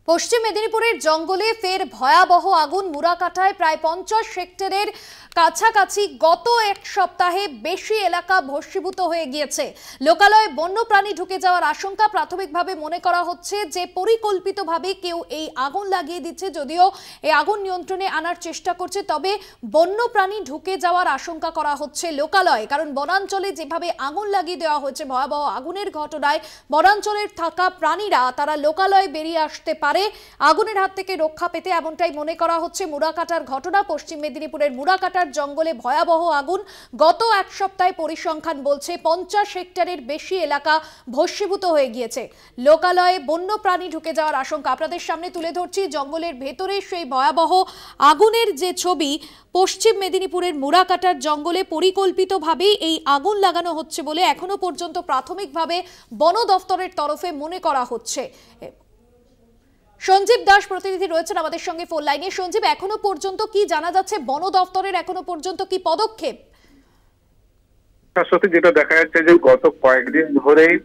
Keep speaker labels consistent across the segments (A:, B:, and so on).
A: পশ্চিম মেদিনীপুরের জঙ্গলে ফের ভয়াবহ আগুন। মুরাকাটায় প্রায় 50 হেক্টরের কাছাকাছি গত এক সপ্তাহে বেশি এলাকা ভস্মীভূত হয়ে গিয়েছে। লোকালয়ে বন্যপ্রাণী ঢুকে যাওয়ার আশঙ্কা। প্রাথমিকভাবে মনে করা হচ্ছে যে পরিকল্পিতভাবে কেউ এই আগুন লাগিয়ে দিচ্ছে, যদিও এই আগুন নিয়ন্ত্রণে আনার চেষ্টা করছে, তবে বন্যপ্রাণী ঢুকে যাওয়ার আশঙ্কা করা হচ্ছে লোকালয়ে। কারণ বনাঞ্চলে যেভাবে আগুন লাগিয়ে দেওয়া হয়েছে, ভয়াবহ আগুনের ঘটনায় বনাঞ্চলের থাকা প্রাণীরা তারা লোকালয়ে বেরিয়ে আসতে পারে আগুনের হাত থেকে রক্ষা পেতে, এমনটাই মনে করা হচ্ছে। মুরাকাটার ঘটনা, পশ্চিম মেদিনীপুরের মুরাকাটার জঙ্গলে ভয়াবহ আগুন। গত এক সপ্তাহে পরিসংখ্যান বলছে 50 হেক্টরের বেশি এলাকা ভস্মীভূত হয়ে গিয়েছে। লোকালয়ে বন্যপ্রাণী ঢুকে যাওয়ার আশঙ্কা। আপনাদের সামনে তুলে ধরছি জঙ্গলের ভেতরে সেই ভয়াবহ আগুনের যে ছবি। পশ্চিম মেদিনীপুরের মুরাকাটার জঙ্গলে পরিকল্পিতভাবেই এই আগুন লাগানো হচ্ছে বলে এখনো পর্যন্ত প্রাথমিকভাবে বন দফতরের তরফে মনে করা হচ্ছে। সঞ্জীব দাস প্রতিনিধি রয়েছেন আমাদের সঙ্গে ফোন লাইনে। সঞ্জীব, এখনো পর্যন্ত কি জানা যাচ্ছে? বন দফতরের এখনো পর্যন্ত কি পদক্ষেপ?
B: সত্যি যেটা দেখা যাচ্ছে যে গত কয়েকদিন ধরেই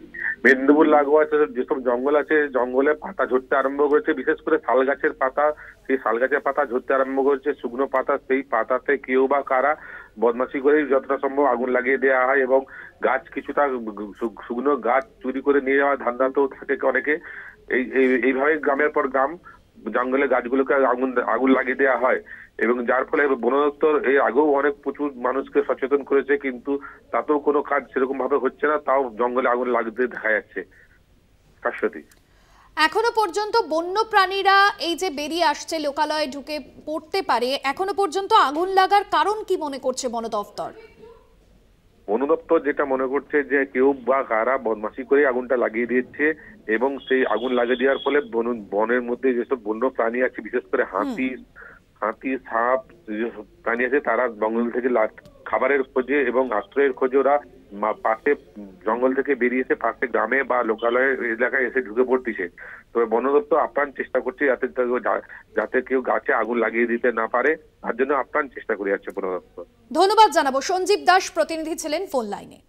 B: মেদিনীপুর লাগোয়া যেসব জঙ্গল আছে, জঙ্গলে পাতা ঝরতে আরম্ভ করেছে। বিশেষ করে শাল গাছের পাতা, সেই শাল গাছের পাতা ঝরতে আরম্ভ করেছে। শুকনো পাতা, সেই পাতাতে কেউ বা কারা বদমাশি করে যতটা সম্ভব আগুন লাগিয়ে দেওয়া হয় এবং গাছ কিছুটা শুকনো গাছ চুরি করে নিয়ে যাওয়ার ধান্দাতেও থাকে অনেকে। এইভাবে গ্রামের পর গ্রাম জঙ্গলে গাছগুলোকে আগুন লাগিয়ে দেওয়া হয় এবং যার ফলে বন দপ্তর এই আগেও প্রচুর মানুষকে সচেতন করেছে, কিন্তু তাতেও কোনো কাজ সেরকম ভাবে হচ্ছে না। তাও জঙ্গলে আগুন লাগতে দেখা যাচ্ছে। শাশ্বতী,
A: এখনো পর্যন্ত বন্য প্রাণীরা এই যে বেরিয়ে আসছে, লোকালয়ে ঢুকে পড়তে পারে, এখনো পর্যন্ত আগুন লাগার কারণ কি মনে করছে বন দপ্তর?
B: বন দপ্তর যেটা মনে করছে যে কেউ বা কারা বদমাশি করে আগুনটা লাগিয়ে দিচ্ছে এবং সেই আগুন লাগিয়ে দেওয়ার ফলে বনের মধ্যে যেসব বন্য প্রাণী আছে, বিশেষ করে হাতি, সাপ যেসব প্রাণী আছে, তারা জঙ্গল থেকে খাবারের খোঁজে এবং আশ্রয়ের খোঁজে ওরা পাশে জঙ্গল থেকে বেরিয়ে এসে পাশে গ্রামে বা লোকালয়ের এলাকায় এসে ঢুকে পড়তেছে। তবে বন দপ্তর আপ্রাণ চেষ্টা করছে যাতে কেউ গাছে আগুন লাগিয়ে দিতে না পারে, তার জন্য আপ্রাণ চেষ্টা করে যাচ্ছে বন দপ্তর।
A: ধন্যবাদ জানাবো। সঞ্জীব দাস প্রতিনিধি ছিলেন ফোন লাইনে।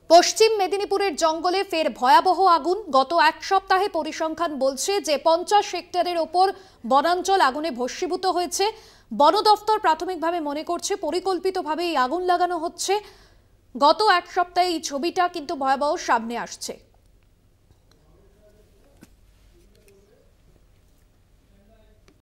A: পশ্চিম মেদিনীপুরের জঙ্গলে ফের ভয়াবহ আগুন। গত এক সপ্তাহে পরিসংখ্যান বলছে যে 50 হেক্টরের ওপর বনাঞ্চল আগুনে ভস্মীভূত হয়েছে। বন দফতর প্রাথমিকভাবে মনে করছে পরিকল্পিতভাবে এই আগুন লাগানো হচ্ছে। গত এক সপ্তাহে এই ছবিটা কিন্তু ভয়াবহ সামনে আসছে।